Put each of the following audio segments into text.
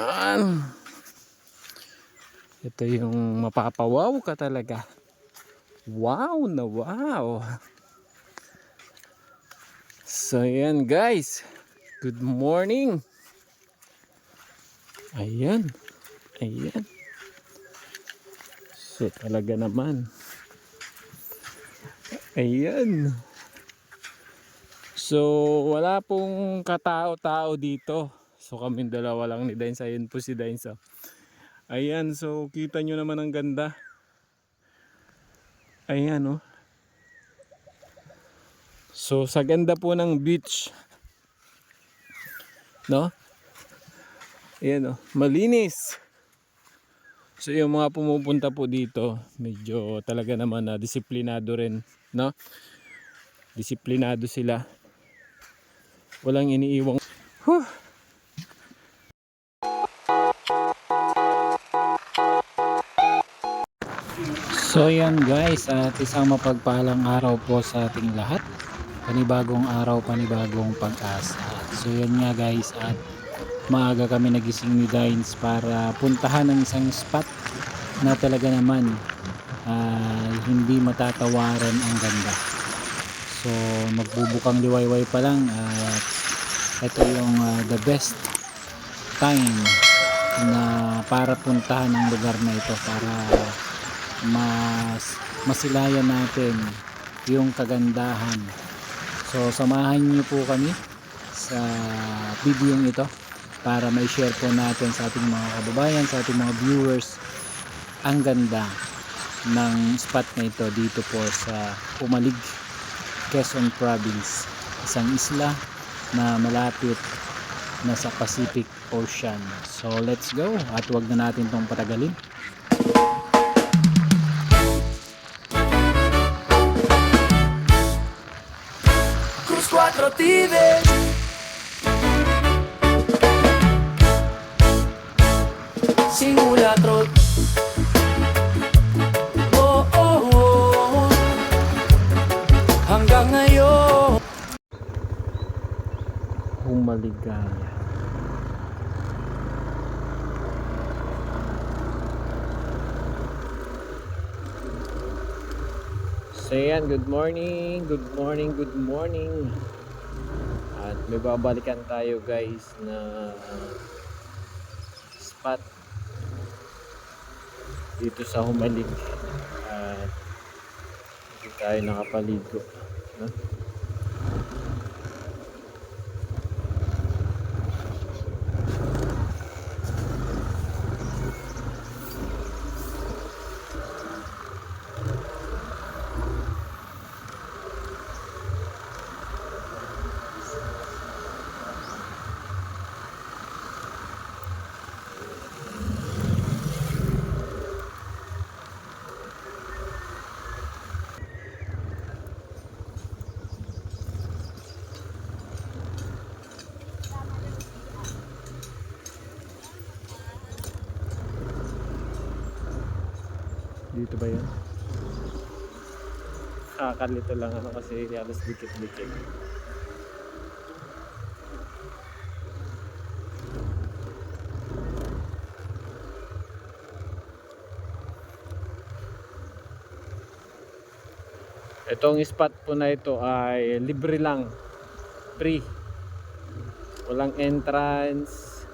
Yan. Ito yung mapapawaw ka talaga. Wow na wow. So yan guys. Good morning. Ayan. Ayan. So talaga naman. Ayan. So wala pong katao-tao dito. So kaming dalawa lang ni Dainsa. Ayan po si Dainsa. Ayan, so kita nyo naman ang ganda. Ayan oh. So sa ganda po ng beach, no? Ayan oh, malinis. So yung mga pumupunta po dito, medyo talaga naman na disiplinado rin, no? Disiplinado sila. Walang iniiwang. Huh. So yan guys, at isang mapagpalang araw po sa ating lahat. Panibagong araw, panibagong pag-asa. So yan nga guys, at maaga kami nagising ni Dines para puntahan ang isang spot na talaga naman hindi matatawaran ang ganda. So magbubukang liwayway pa lang at ito yung the best time na para puntahan ang lugar na ito, para masilayan natin yung kagandahan. So samahan niyo po kami sa video ito para may share po natin sa ating mga kababayan, sa ating mga viewers ang ganda ng spot na ito dito po sa Pumalig, Quezon Province, isang isla na malapit na sa Pacific Ocean. So let's go, at wag na natin tong patagalin. Simula trot. Oh, oh, oh. Hanggang ngayon Humaligaya. So yan, good morning, good morning, good morning. At may babalikan tayo guys na spot dito sa Humalig. At dito tayo nakapaligo, no? Dito ba yan? Kakalito lang ano kasi halos dikit-dikit. Itong spot po na ito ay libre lang, free, walang entrance.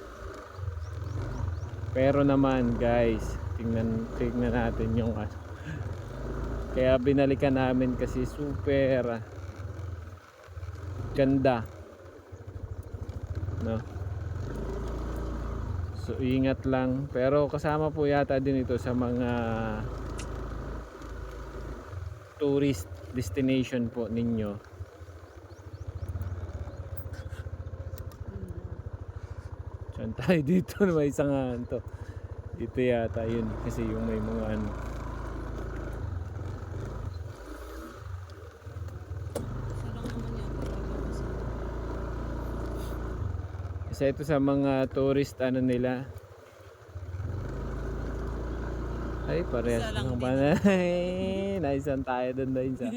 Pero naman guys, tingnan natin yung kaya binalikan namin kasi super ganda, no? So ingat lang, pero kasama po yata din ito sa mga tourist destination po ninyo. Saan tayo dito? May isang to. Dito yata yun kasi yung may mga ano. Kasi ito sa mga tourist ano nila. Ay, parehas lang pala. Naisan tayo doon na isa.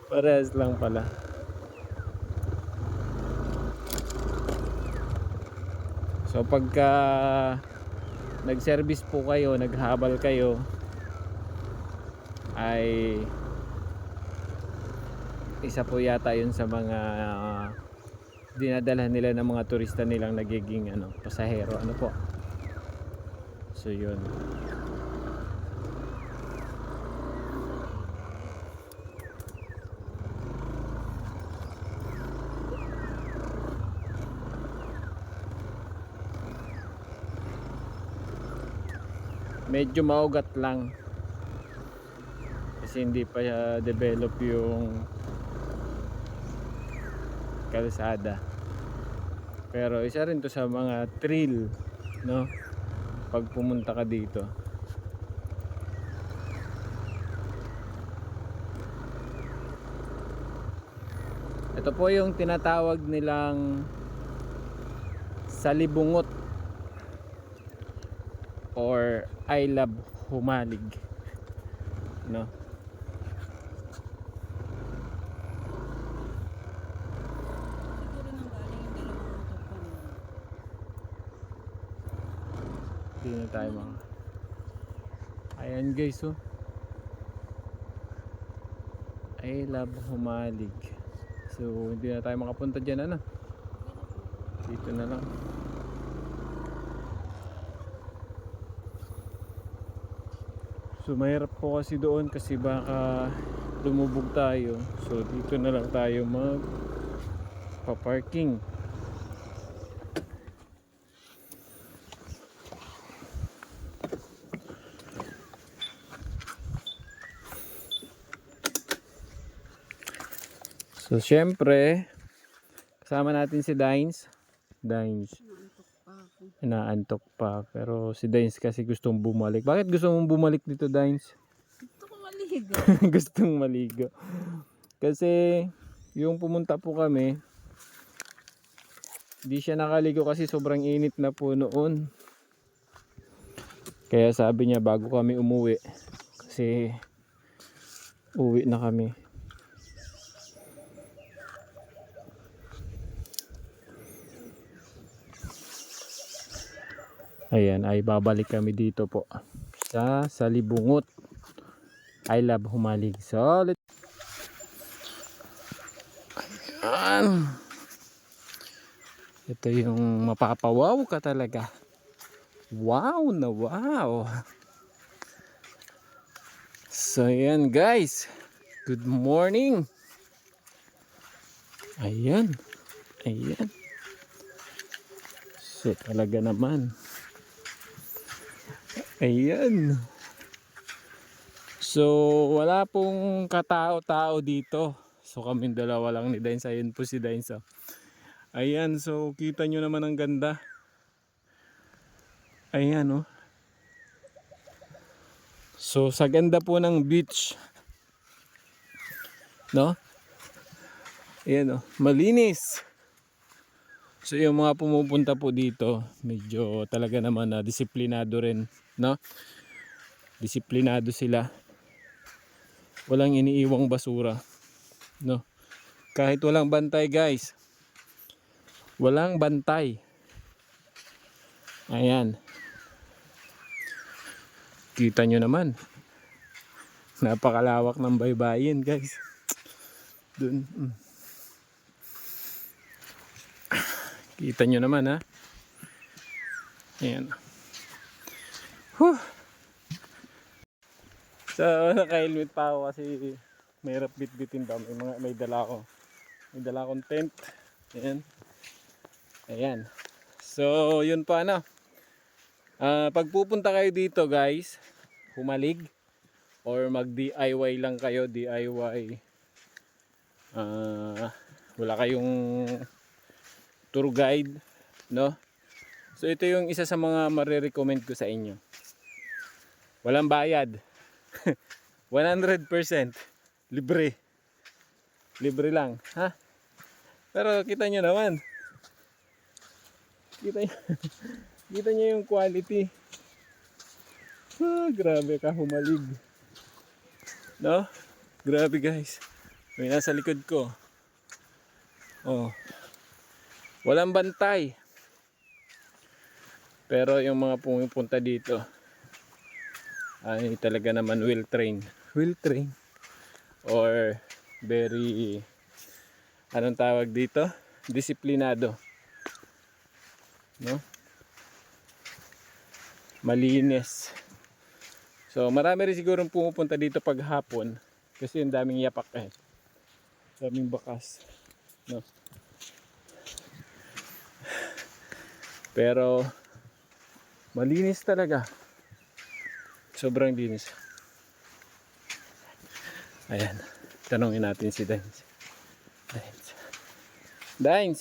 Parehas lang pala. So So pagka nag-service po kayo, naghabal kayo, ay isa po yata yun sa mga dinadala nila ng mga turista nilang nagiging pasahero, ano po. So yun. Medyo maugat lang kasi hindi pa develop yung kalsada, pero isa rin to sa mga thrill, no, pag pumunta ka dito. Ito po yung tinatawag nilang salibungot or I love humalig, no. Hindi na tayo mga. Ayan guys, oh. I love humalig. So hindi na tayo makapunta dyan, ano. Dito na lang. So mahirap po kasi doon kasi baka lumubog tayo. So dito na lang tayo pa-parking. So syempre kasama natin si Dines. Inaantok pa, pero si Dines kasi gustong bumalik. Bakit gusto mong bumalik dito, Dines? Gusto ko maligo. Gustong maligo. Kasi yung pumunta po kami, hindi siya nakaligo kasi sobrang init na po noon. Kaya sabi niya bago kami umuwi, kasi uwi na kami. Ayan, ay babalik kami dito po sa Salibungot. I love humalig. Solid. Ayan. Ito yung mapapawaw ka talaga. Wow na wow. So ayan guys, good morning. Ayan. Ayan. So talaga naman. Ayan. So wala pong katao-tao dito. So kaming dalawa lang ni Dines. Ayun po si Dines. Oh. Ayan, so kita nyo naman ang ganda. Ayan, oh. So sa ganda po ng beach, no? Ayan, oh, malinis. So yung mga pumupunta po dito, medyo talaga naman na disiplinado rin, no? Disiplinado sila. Walang iniiwang basura, no? Kahit walang bantay, guys. Walang bantay. Ayan. Kita nyo naman. Napakalawak ng baybayin, guys. Dun. Kita nyo naman, ha. Ayan. Huh. So, naka-helmet pa ako kasi mahirap bit-bitin ba. May dala ako. May dala akong tent. Ayan. Ayan. So, yun pa na. Pag pupunta kayo dito, guys, humalig or mag-DIY lang kayo, DIY. Wala kayong tour guide, no? So ito yung isa sa mga marirecommend ko sa inyo. Walang bayad. 100% libre. Libre lang, ha? Pero kita nyo naman. Kita nyo yung quality. Grabe ka humalig. No? Grabe guys. May nasa likod ko. Oh. Walang bantay. Pero yung mga pumupunta dito ay talaga naman well trained. Well trained. Or very, anong tawag dito? Disiplinado. No? Malinis. So marami rin sigurong pumupunta dito pag hapon kasi yung daming yapak eh. Daming bakas. No? Pero malinis talaga. Sobrang linis. Ayan. Tanungin natin si Dines. Dines. Dines!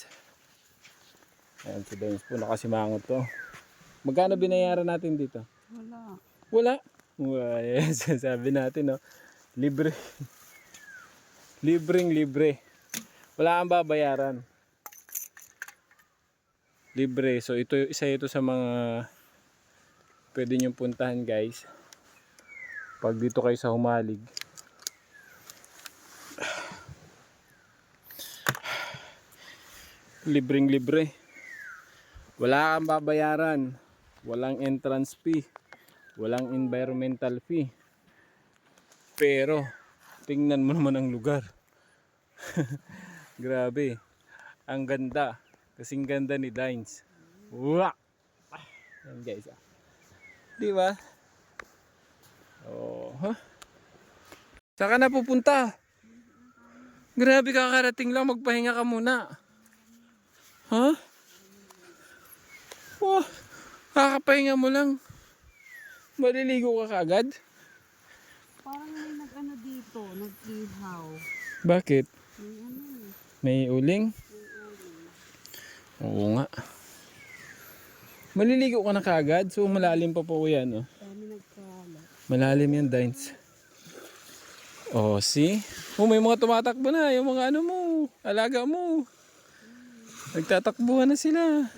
Ayan si Dines po. Nakasimangot to. Magkano binayaran natin dito? Wala. Wala. Ayan, sabi natin, no? Libre. Libreng libre. Wala kang babayaran. Libre. So ito, isa ito sa mga pwede nyong puntahan, guys. Pag dito kayo sa Humalig. Libreng libre. Wala kang babayaran. Walang entrance fee. Walang environmental fee. Pero tingnan mo naman ang lugar. Grabe. Ang ganda. Kasing ganda ni Dines. Wow! Yan guys. Di ba? Oh, huh? Saan ka na pupunta? Grabe, kakarating lang, magpahinga ka muna. Ha? Huh? Oh, kakapahinga mo lang. Maliligo ka kagad? Parang may nag-ano dito, nag-ihaw. Bakit? May ano eh. May uling? Oo nga. Maliligo ka na kagad? So malalim pa po yan, oh. Dami nagkalat. Malalim yan, Dines. Oh, see? Oh, may mga tumatakbo na. Yung mga ano mo, alaga mo. Nagtatakbuhan na sila.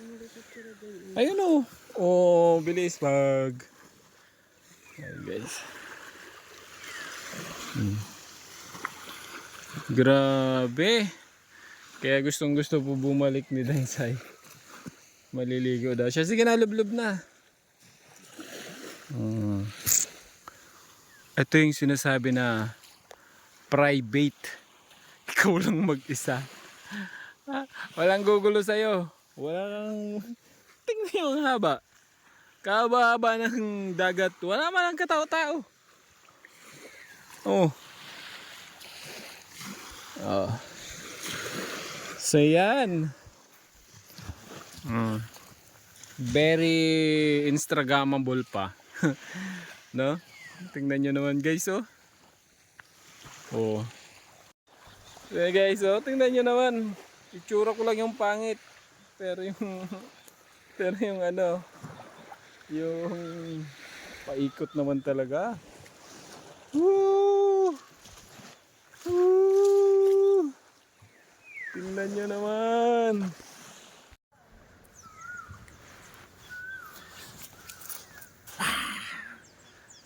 Ayun, oh. Oh, bilis pag. Ayun, guys. Grabe. Kaya gustong gusto po bumalik ni Dainsay. Maliligo daw siya. Sige na, lublob na. Ito yung sinasabi na private. Ikaw lang mag-isa. Walang gugulo sa'yo. Walang... Tingnan yung haba. Kahaba-haba ng dagat. Wala man ang katao-tao. Oh. Oh. So yan. Very Instagrammable pa. No? Tingnan nyo naman guys, oh. Oh. So guys, oh, tingnan nyo naman. Itsura ko lang yung pangit. Pero yung ano, yung paikot naman talaga. Woo! Woo! Tingnan nyo naman.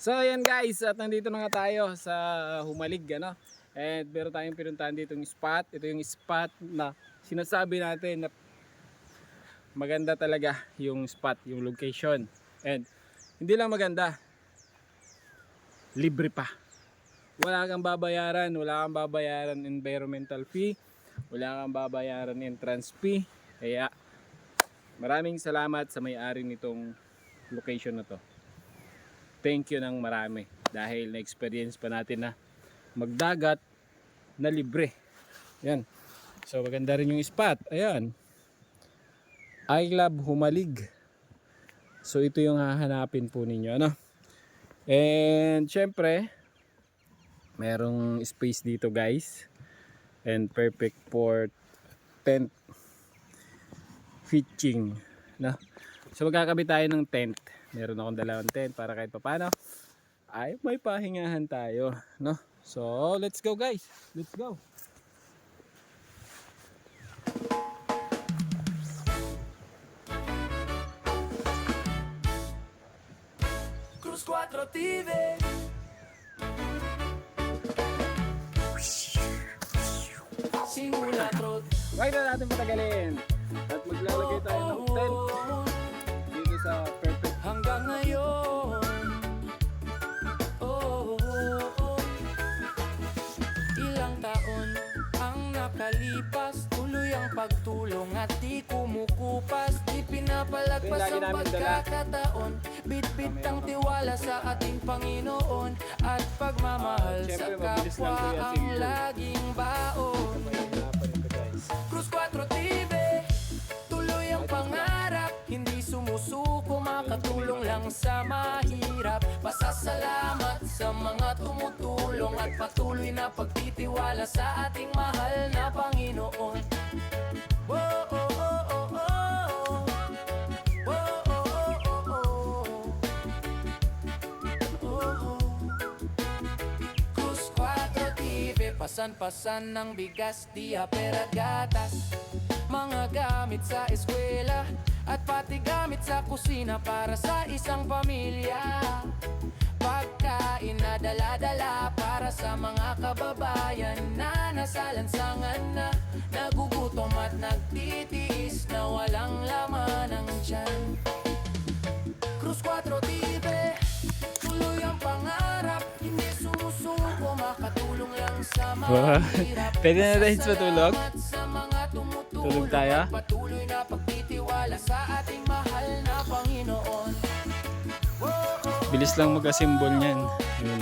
So ayan guys, at nandito na nga tayo sa Humalig, ano? And meron tayong pinuntahan dito yung spot. Ito yung spot na sinasabi natin na maganda talaga yung spot, yung location. And hindi lang maganda, libre pa. Wala kang babayaran environmental fee, wala kang babayaran entrance fee. Kaya maraming salamat sa may-ari nitong location na to. Thank you ng marami dahil na-experience pa natin na magdagat na libre. Yan. So maganda rin yung spot. Ayan. I love Humalig. So ito yung hahanapin po ninyo, ano? And syempre, merong space dito guys. And perfect for tent pitching, no? So magkakabit tayo ng tent. Meron akong dalawang tent para kahit papano ay may pahingahan tayo, no? So let's go guys. Let's go. Cruz 4 TV. Simula trot. Huwag na natin patagalin. At maglalagay tayo ng tent dito sa at di kumukupas, di pinapalagpas Yung lagi ang namin dala. pagkakataon. Bit-bit ang tiwala sa ating Panginoon at pagmamahal sa Siyempre, mabilis lang kapwa po yan, ang simple. laging baon. Mahirapan ito guys. Cruz 4 TV, tuloy ang pangarap, hindi sumusuko, makatulong lang sa mahirap. Pasasalamat sa mga tumutulong at patuloy na pagtitiwala sa ating mahal na Panginoon. Oh, oh, oh, oh, oh. Oh, oh, oh, oh, oh. Oh, oh. Cruz 4 TV, pasan-pasan ng bigas, diaper at gatas, mga gamit sa eskwela at pati gamit sa kusina para sa isang pamilya. Pagkain na dala-dala para sa mga kababayan na nasa lansangan na nagugutom at nagtitiis na walang laman ang tiyan. Cruz 4 TV, tuloy ang pangarap, hindi sumusuko, makatulong lang sa mahirap. Pwede na rin matulog? Pasasalamat sa mga tumutulong Tulog tayo? at patuloy na pagtitiwala sa ating mahal na Panginoon. Oh, oh, Bilis lang mag-assemble niyan. Ayun,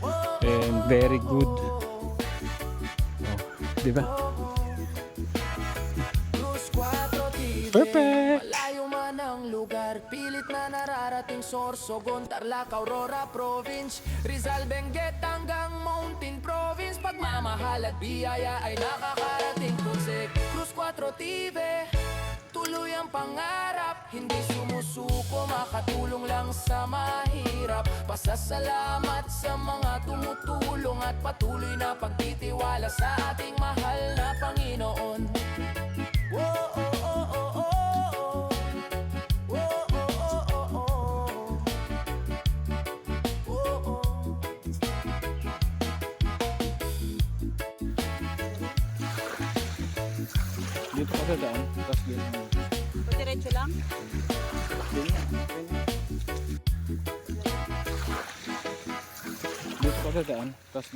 oh. And very good. Oh, di ba? Cruz 4 TV. Perfect! Malayo man ang lugar, pilit na nararating Sorsogon, Tarlac, Aurora Province, Rizal, Benguet hanggang Mountain Province. Pagmamahal at biyaya ay nakakarating Consec. Cruz 4 TV, tuloy ang pangarap, hindi sumusuko, makatulong lang sa mahirap. Pasasalamat sa mga tumutulong at patuloy na pagtitiwala sa ating mahal na Panginoon. Oh, oh, oh, oh, oh, oh. Oh, oh, oh, oh, oh. Oh, oh. Dito ka sa daan. Tapos dito. Diretso lang? Dito ka sa daan. Tapos